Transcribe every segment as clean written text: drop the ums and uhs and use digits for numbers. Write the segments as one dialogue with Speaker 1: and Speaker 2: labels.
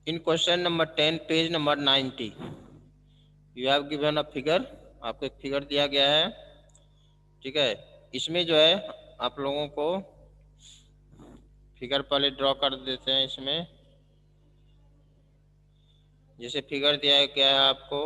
Speaker 1: In question number 10, page number 90, you have given a figure. आपको एक figure दिया गया है, ठीक है। इसमें जो है आप लोगों को फिगर पहले ड्रॉ कर देते हैं। इसमें जैसे फिगर दिया गया है आपको,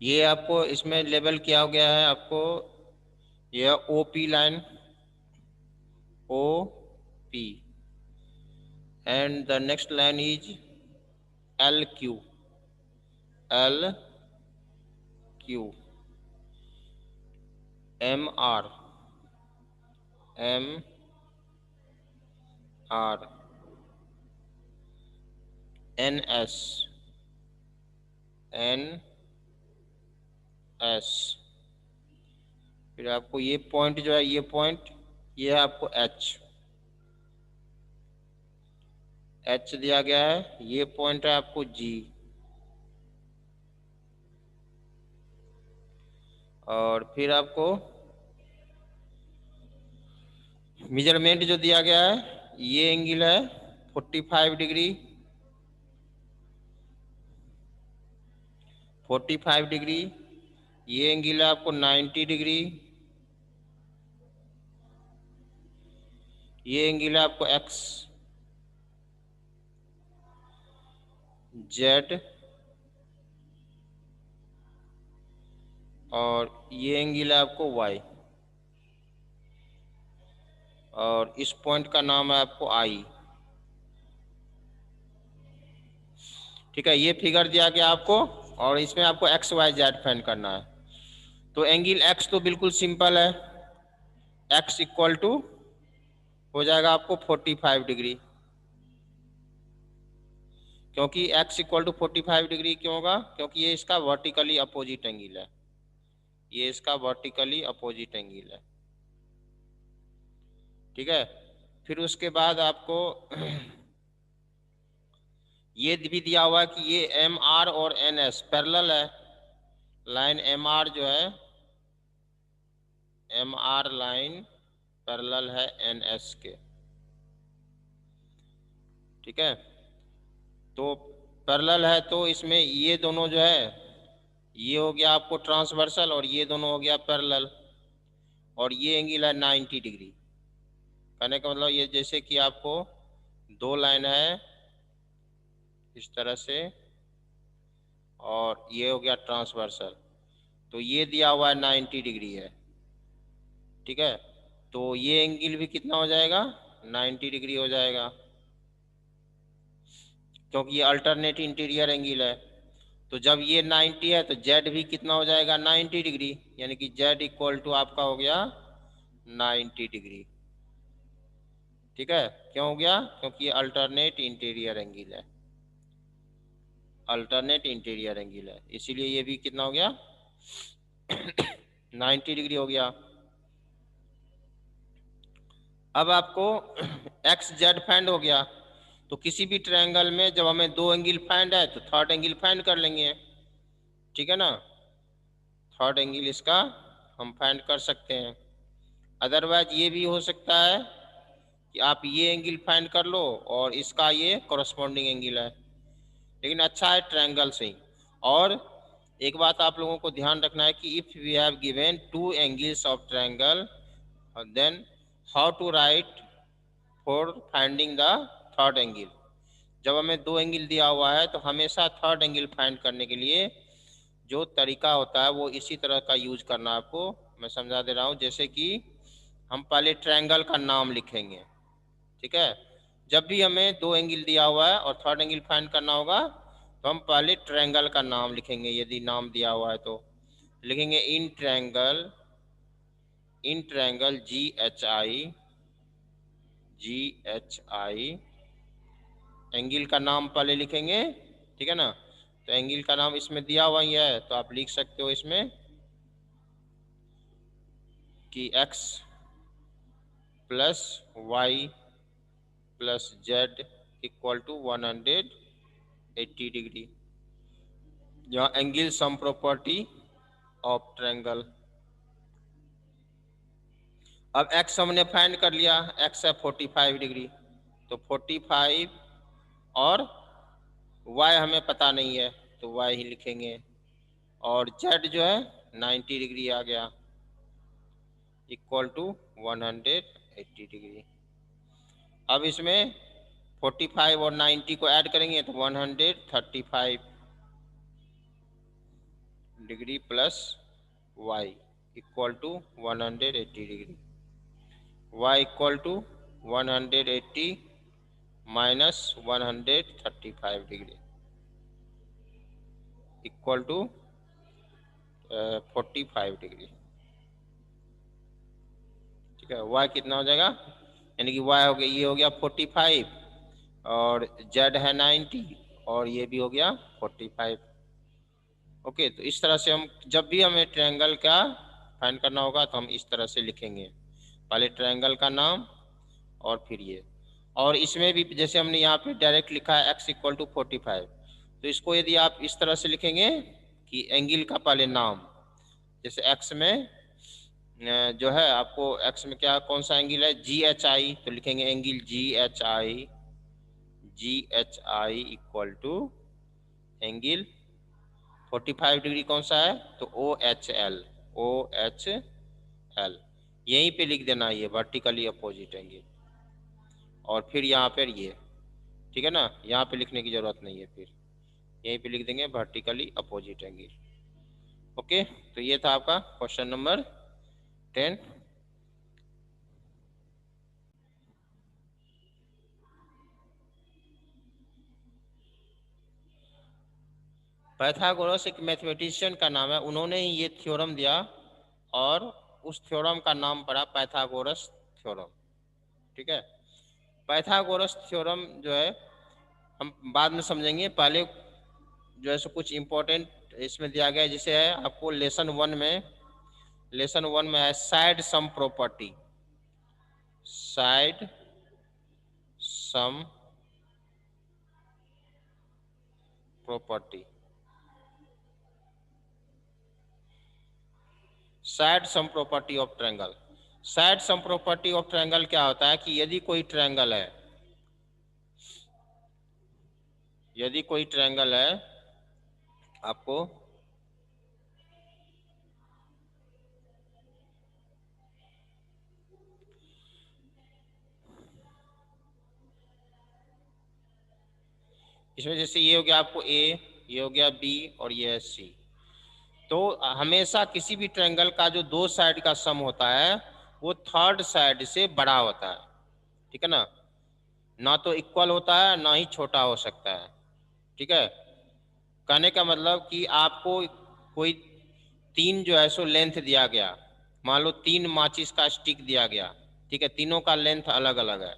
Speaker 1: ये आपको इसमें लेबल किया गया है। आपको यह OP line, O P, and the next line is L Q, L Q, M R, M R, N S, N S. फिर आपको ये पॉइंट जो है, ये पॉइंट, ये है आपको एच, एच दिया गया है। ये पॉइंट है आपको जी, और फिर आपको मेजरमेंट जो दिया गया है, ये एंगल है 45 डिग्री, 45 डिग्री। ये एंगल है आपको 90 डिग्री, ये एंगल है आपको एक्स, जेड, और ये एंगल है आपको वाई, और इस पॉइंट का नाम है आपको आई। ठीक है, ये फिगर दिया गया आपको, और इसमें आपको एक्स वाई जेड फाइंड करना है। तो एंगल एक्स तो बिल्कुल सिंपल है, एक्स इक्वल टू हो जाएगा आपको 45 डिग्री। क्योंकि x इक्वल टू 45 डिग्री क्यों होगा? क्योंकि ये इसका वर्टिकली अपोजिट एंगल है, ये इसका वर्टिकली अपोजिट एंगल है। ठीक है, फिर उसके बाद आपको ये भी दिया हुआ है कि ये एम आर और एन एस पैरेलल है। लाइन एम आर जो है, एम आर लाइन पैरेलल है एन एस के। ठीक है, तो पैरेलल है तो इसमें ये दोनों जो है, ये हो गया आपको ट्रांसवर्सल और ये दोनों हो गया पैरेलल, और ये एंगल है 90 डिग्री। कहने का मतलब ये जैसे कि आपको दो लाइन है इस तरह से, और ये हो गया ट्रांसवर्सल, तो ये दिया हुआ है 90 डिग्री है। ठीक है, तो ये एंगल भी कितना हो जाएगा? 90 डिग्री हो जाएगा, क्योंकि ये अल्टरनेट इंटीरियर एंगल है। तो जब ये 90 है तो जेड भी कितना हो जाएगा? 90 डिग्री, यानी कि जेड इक्वल टू आपका हो गया 90 डिग्री। ठीक है, क्यों हो गया? क्योंकि ये अल्टरनेट इंटीरियर एंगल है, अल्टरनेट इंटीरियर एंगल है, इसीलिए ये भी कितना हो गया? 90 डिग्री हो गया। अब आपको एक्स जेड फाइंड हो गया, तो किसी भी ट्रायंगल में जब हमें दो एंगल फाइंड है तो थर्ड एंगल फाइंड कर लेंगे। ठीक है ना, थर्ड एंगल इसका हम फाइंड कर सकते हैं। अदरवाइज ये भी हो सकता है कि आप ये एंगल फाइंड कर लो और इसका ये कॉरस्पॉन्डिंग एंगल है, लेकिन अच्छा है ट्रायंगल से ही। और एक बात आप लोगों को ध्यान रखना है कि if we have given two angles of triangle, then how to write for finding the third angle. जब हमें दो एंगल दिया हुआ है तो हमेशा थर्ड एंगल फाइंड करने के लिए जो तरीका होता है वो इसी तरह का यूज करना। आपको मैं समझा दे रहा हूँ, जैसे कि हम पहले ट्रायंगल का नाम लिखेंगे। ठीक है, जब भी हमें दो एंगल दिया हुआ है और थर्ड एंगल फाइंड करना होगा तो हम पहले ट्रायंगल का नाम लिखेंगे। यदि नाम दिया हुआ है तो लिखेंगे in triangle, in triangle ji H I, ji H I angle का नाम पहले लिखेंगे, ठीक है ना। तो एंगल का नाम इसमें दिया हुआ ही है, तो आप लिख सकते हो इसमें कि x plus Y plus Z equal to 180 डिग्री, यहाँ angle sum property of triangle. अब x हमने फाइंड कर लिया, x है 45 डिग्री, तो 45 और y हमें पता नहीं है तो y ही लिखेंगे, और z जो है 90 डिग्री आ गया इक्वल टू 180 डिग्री। अब इसमें 45 और 90 को ऐड करेंगे तो 135 degree plus y equal to 180 degree, y equal to 180 minus 135 degree equal to 45 degree, ठीक है। y कितना हो जाएगा, यानी कि y हो गया, ये हो गया 45 और z है 90 और ये भी हो गया 45। ओके, तो इस तरह से हम जब भी हमें ट्रायंगल का फाइंड करना होगा तो हम इस तरह से लिखेंगे, पहले ट्रायंगल का नाम और फिर ये। और इसमें भी जैसे हमने यहाँ पे डायरेक्ट लिखा है x इक्वल टू 45, तो इसको यदि आप इस तरह से लिखेंगे कि एंगल का पहले नाम, जैसे x में जो है आपको x में क्या कौन सा एंगल है GHI, तो लिखेंगे angle GHI equal to angle 45 degree कौन सा है तो OHL यहीं पे लिख देना, ये वर्टिकली अपोजिट एंगल, और फिर यहाँ पर ये, ठीक है ना, यहाँ पे लिखने की जरूरत नहीं है, फिर यहीं पे लिख देंगे वर्टिकली अपोजिट एंगल। ओके, तो ये था आपका क्वेश्चन नंबर 10। पाइथागोरस एक मैथमेटिशियन का नाम है, उन्होंने ही ये थ्योरम दिया और उस थ्योरम का नाम पड़ा पाइथागोरस थ्योरम, ठीक है। पाइथागोरस थ्योरम जो है हम बाद में समझेंगे, पहले जो है सो कुछ इम्पोर्टेंट इसमें दिया गया है, जिसे है आपको लेसन वन में है side sum property, side sum property, side sum property of triangle. Side sum property of triangle क्या होता है कि यदि कोई ट्रायंगल है आपको इसमें जैसे ये हो गया आपको A, ये हो गया B और ये है C, तो हमेशा किसी भी ट्रायंगल का जो दो साइड का सम होता है वो थर्ड साइड से बड़ा होता है, ठीक है ना तो इक्वल होता है ना ही छोटा हो सकता है, ठीक है। कहने का मतलब कि आपको कोई तीन जो है सो लेंथ दिया गया, मान लो 3 माचिस का स्टिक दिया गया, ठीक है, तीनों का लेंथ अलग अलग है,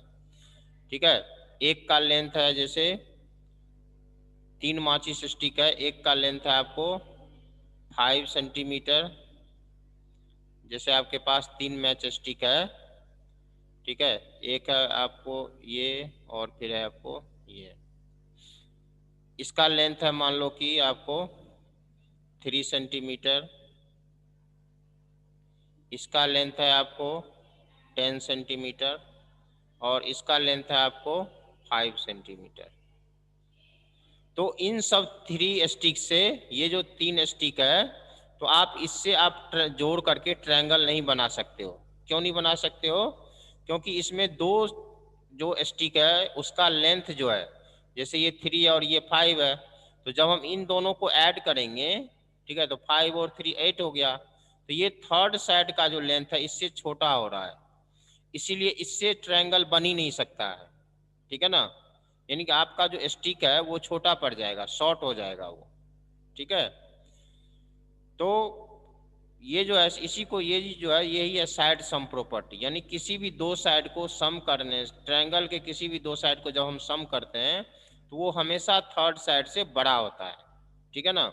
Speaker 1: ठीक है। एक का लेंथ है जैसे 3 माचिस स्टिक है, एक का लेंथ है आपको 5 सेंटीमीटर, जैसे आपके पास 3 मैच स्टिक है, ठीक है, एक है आपको ये और फिर है आपको ये, इसका लेंथ है मान लो कि आपको 3 सेंटीमीटर, इसका लेंथ है आपको 10 सेंटीमीटर और इसका लेंथ है आपको 5 सेंटीमीटर। तो इन सब 3 स्टिक से ये जो 3 स्टिक है तो आप इससे आप जोड़ करके ट्रायंगल नहीं बना सकते हो। क्यों नहीं बना सकते हो? क्योंकि इसमें दो जो स्टिक है उसका लेंथ जो है, जैसे ये 3 और ये 5 है, तो जब हम इन दोनों को ऐड करेंगे, ठीक है, तो 5 और 3 8 हो गया, तो ये थर्ड साइड का जो लेंथ है इससे छोटा हो रहा है, इसीलिए इससे ट्रायंगल बन ही नहीं सकता है, ठीक है ना। यानी कि आपका जो स्टिक है वो छोटा पड़ जाएगा, शॉर्ट हो जाएगा वो, ठीक है। तो ये जो है इसी को ये जो है यही है साइड सम प्रॉपर्टी, यानी किसी भी दो साइड को सम करने, ट्रायंगल के किसी भी दो साइड को जब हम सम करते हैं तो वो हमेशा थर्ड साइड से बड़ा होता है, ठीक है ना।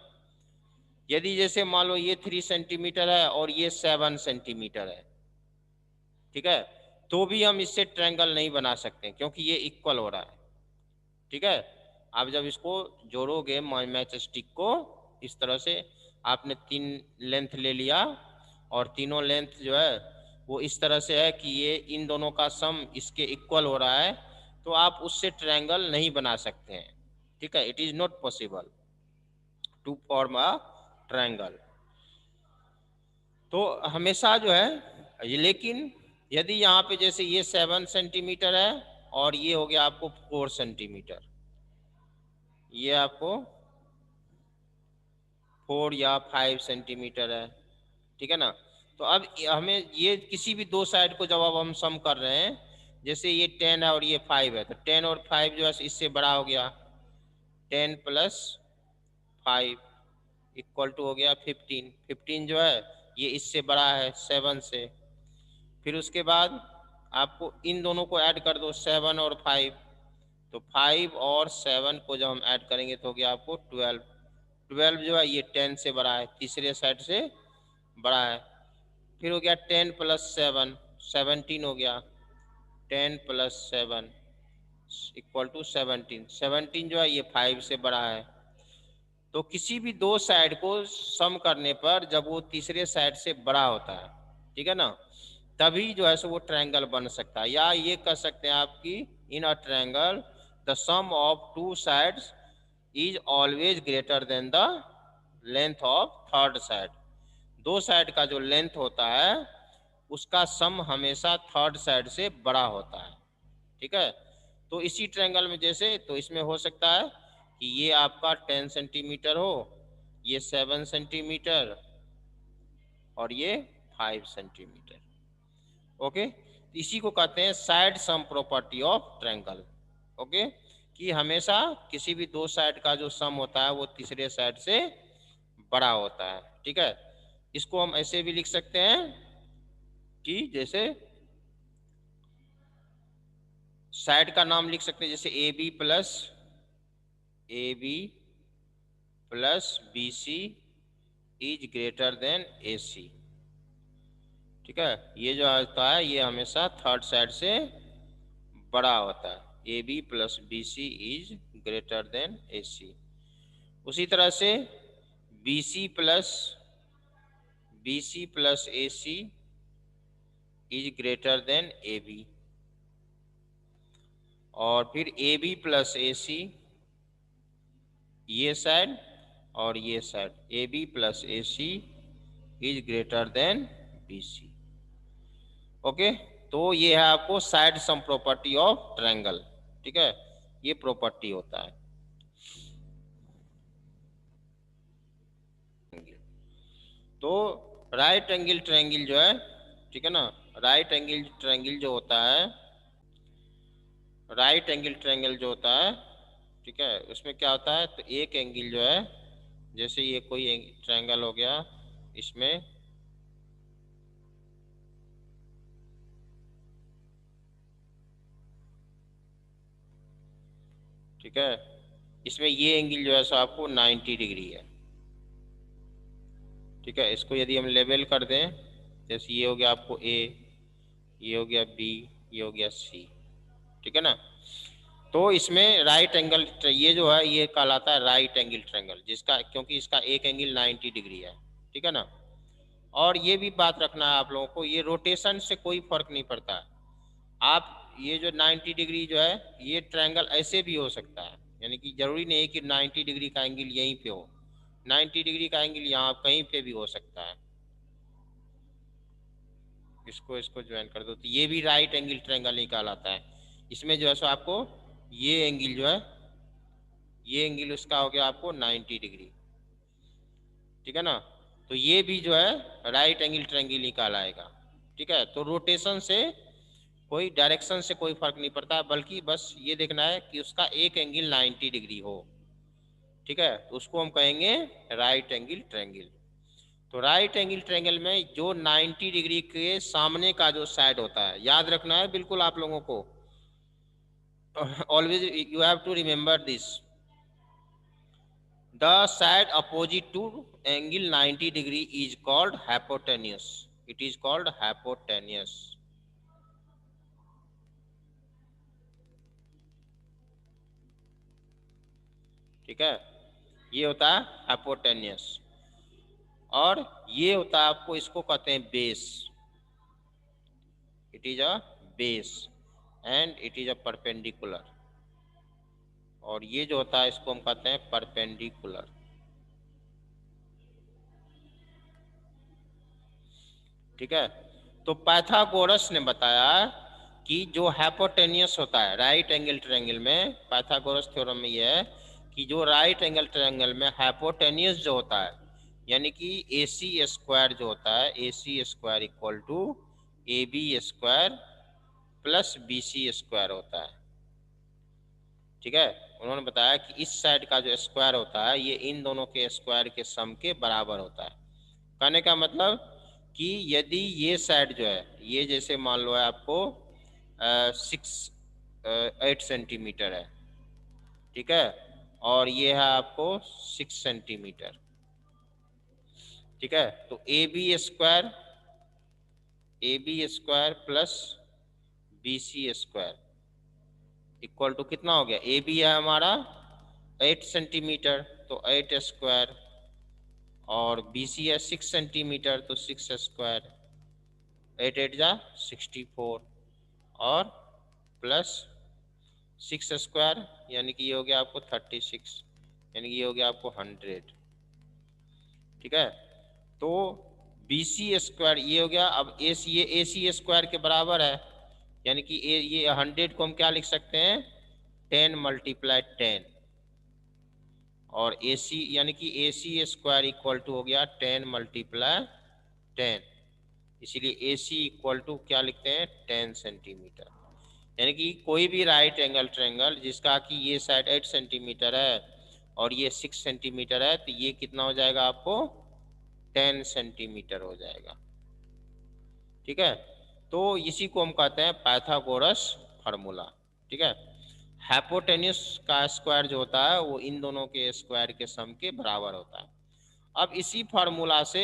Speaker 1: यदि जैसे मान लो ये 3 सेंटीमीटर है और ये 7 सेंटीमीटर है, ठीक है, तो भी हम इससे ट्रायंगल नहीं बना सकते क्योंकि ये इक्वल हो रहा है, ठीक है। आप जब इसको जोड़ोगे मैच स्टिक को इस तरह से, आपने 3 लेंथ ले लिया और तीनों लेंथ जो है वो इस तरह से है कि ये इन दोनों का सम इसके इक्वल हो रहा है, तो आप उससे ट्रायंगल नहीं बना सकते हैं, ठीक है। It is not possible to form a triangle. तो हमेशा जो है लेकिन यदि यहाँ पे जैसे ये 7 सेंटीमीटर है और ये हो गया आपको 4 सेंटीमीटर, ये आपको 4 या 5 सेंटीमीटर है, ठीक है ना। तो अब हमें ये किसी भी दो साइड को जब अब हम सम कर रहे हैं, जैसे ये 10 है और ये 5 है, तो 10 और 5 जो है इससे बड़ा हो गया, 10 प्लस 5 इक्वल टू हो गया 15। 15 जो है ये इससे बड़ा है 7 से। फिर उसके बाद आपको इन दोनों को ऐड कर दो 7 और 5, तो 5 और 7 को जब हम ऐड करेंगे तो हो गया आपको 12। 12 जो है ये 10 से बड़ा है, तीसरे साइड से बड़ा है। फिर हो गया 10 प्लस 7 17 हो गया, 10 प्लस 7 इक्वल टू 17। 17 जो है ये 5 से बड़ा है। तो किसी भी दो साइड को सम करने पर जब वो तीसरे साइड से बड़ा होता है, ठीक है ना, तभी जो है सो वो ट्रायंगल बन सकता है। या ये कह सकते हैं आपकी in a triangle the sum of two sides is always greater than the length of third side. दो साइड का जो लेंथ होता है उसका सम हमेशा थर्ड साइड से बड़ा होता है, ठीक है। तो इसी ट्रायंगल में जैसे तो इसमें हो सकता है कि ये आपका 10 सेंटीमीटर हो, ये 7 सेंटीमीटर और ये 5 सेंटीमीटर, ओके। इसी को कहते हैं side sum property of triangle, okay, कि हमेशा किसी भी दो साइड का जो सम होता है वो तीसरे साइड से बड़ा होता है, ठीक है। इसको हम ऐसे भी लिख सकते हैं कि जैसे साइड का नाम लिख सकते हैं, जैसे A B plus B C is greater than A C, ठीक है। ये जो होता है ये हमेशा थर्ड साइड से बड़ा होता है, A B plus B C is greater than A C. उसी तरह से B C plus A C is greater than A B, और फिर ए बी प्लस ए सी ये साइड और ये side, A B plus A C is greater than B C, okay. तो ये है आपको side sum property of triangle, ठीक है, ये प्रॉपर्टी होता है। तो राइट एंगल ट्रायंगल जो है, ठीक है ना, राइट एंगल ट्रायंगल जो होता है, राइट एंगल ट्रायंगल जो होता है, ठीक है, उसमें क्या होता है, तो एक एंगल जो है जैसे ये कोई ट्रायंगल हो गया, इसमें ठीक है, इसमें ये एंगल जो है सो आपको 90 डिग्री है, ठीक है। इसको यदि हम लेवल कर दें, जैसे ये हो गया आपको ए, ये हो गया बी, ये हो गया सी, ठीक है ना। तो इसमें राइट एंगल ये जो है ये कहलाता है राइट एंगल ट्रायंगल, जिसका क्योंकि इसका एक एंगल 90 डिग्री है, ठीक है ना। और ये भी बात रखना है आप लोगों को, ये रोटेशन से कोई फर्क नहीं पड़ता है। आप ये जो 90 डिग्री जो है ये ट्रायंगल ऐसे भी हो सकता है, यानी कि जरूरी नहीं है कि 90 डिग्री का एंगल यहीं पे हो, 90 डिग्री का एंगल यहाँ कहीं पे भी हो सकता है। इसको ज्वाइन कर दो, तो ये भी राइट एंगल ट्रायंगल ही कहलाता है। इसमें जो है सो आपको ये एंगल जो है, ये एंगल उसका हो गया आपको 90 डिग्री, ठीक है ना। तो ये भी जो है राइट एंगल ट्रायंगल ही कहलाएगा, ठीक है। तो रोटेशन से कोई डायरेक्शन से कोई फर्क नहीं पड़ता है, बल्कि बस ये देखना है कि उसका एक एंगल 90 डिग्री हो, ठीक है, तो उसको हम कहेंगे राइट एंगल ट्रायंगल। तो राइट एंगल ट्रायंगल में जो 90 डिग्री के सामने का जो साइड होता है, याद रखना है बिल्कुल आप लोगों को, always you have to remember this. The side opposite to angle 90 degree is called hypotenuse. It is called hypotenuse. ठीक है, ये होता है hypotenuse। और ये होता है आपको, इसको कहते हैं base. It is a base and it is a perpendicular. और ये जो होता है इसको हम कहते हैं परपेंडिकुलर। ठीक है, तो पाइथागोरस ने बताया कि जो हाइपोटेनियस होता है राइट एंगल ट्रायंगल में, पाइथागोरस थ्योरम में यह है कि जो राइट एंगल ट्रायंगल में हाइपोटेनियस जो होता है, यानी कि ए सी स्क्वायर जो होता है, A C square equal to A B square plus B C square होता है। ठीक है, उन्होंने बताया कि इस साइड का जो स्क्वायर होता है ये इन दोनों के स्क्वायर के सम के बराबर होता है। कहने का मतलब कि यदि ये साइड जो है, ये जैसे मान लो है आपको 8 सेंटीमीटर है, ठीक है, और ये है आपको 6 सेंटीमीटर। ठीक है, तो A B square plus B C square equal to कितना हो गया, ए बी है हमारा 8 सेंटीमीटर तो 8 स्क्वायर, और बी सी है 6 सेंटीमीटर तो 6 स्क्वायर, 8 8 जा 64, और प्लस 6 स्क्वायर यानी कि ये हो गया आपको 36, यानी कि ये हो गया आपको 100। ठीक है, तो बी सी स्क्वायर ये हो गया। अब ए सी स्क्वायर के बराबर है, यानी कि ये 100 को हम क्या लिख सकते हैं, 10 मल्टीप्लाई 10, और ए सी यानी कि ए सी स्क्वायर इक्वल टू हो गया 10 मल्टीप्लाई 10, इसीलिए ए सी इक्वल टू क्या लिखते हैं 10 सेंटीमीटर। यानी कि कोई भी राइट एंगल ट्रायंगल जिसका कि ये साइड 8 सेंटीमीटर है और ये 6 सेंटीमीटर है, तो ये कितना हो जाएगा आपको 10 सेंटीमीटर हो जाएगा। ठीक है, तो इसी को हम कहते हैं पाइथागोरस फार्मूला। ठीक है, हाइपोटेन्यूस का स्क्वायर जो होता है वो इन दोनों के स्क्वायर के सम के बराबर होता है। अब इसी फार्मूला से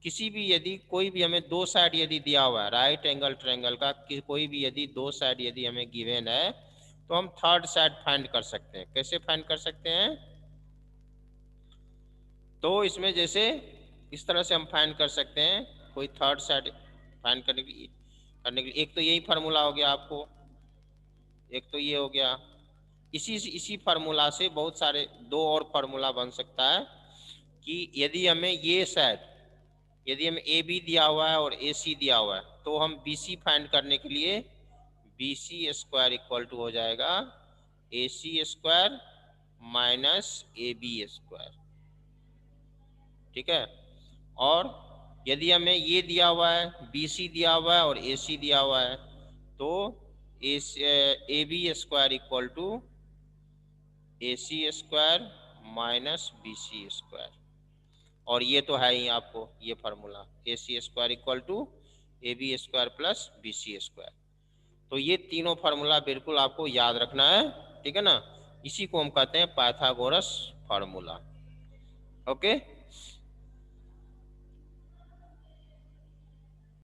Speaker 1: किसी भी यदि कोई भी हमें दो साइड यदि दिया हुआ है राइट एंगल ट्रायंगल का, कोई भी यदि दो साइड यदि हमें गिवन है, तो हम थर्ड साइड फाइंड कर सकते हैं। कैसे फाइंड कर सकते हैं, तो इसमें जैसे इस तरह से हम फाइंड कर सकते हैं कोई थर्ड साइड फाइंड करने के लिए। एक तो यही फार्मूला हो गया आपको, एक तो ये हो गया। इसी फार्मूला से बहुत सारे दो और फार्मूला बन सकता है कि यदि हमें ये साइड, यदि हमें ए बी दिया हुआ है और ए सी दिया हुआ है, तो हम बी सी फाइंड करने के लिए B C square equal to हो जाएगा A C square minus A B square. ठीक है, और यदि हमें ये दिया हुआ है, बी सी दिया हुआ है और ए सी दिया हुआ है, तो A B square equal to A C square minus B C square, और ये तो है ही आपको ये formula A C square equal to A B square plus B C square. तो ये तीनों फार्मूला बिल्कुल आपको याद रखना है। ठीक है ना, इसी को हम कहते हैं पाइथागोरस फार्मूला। ओके।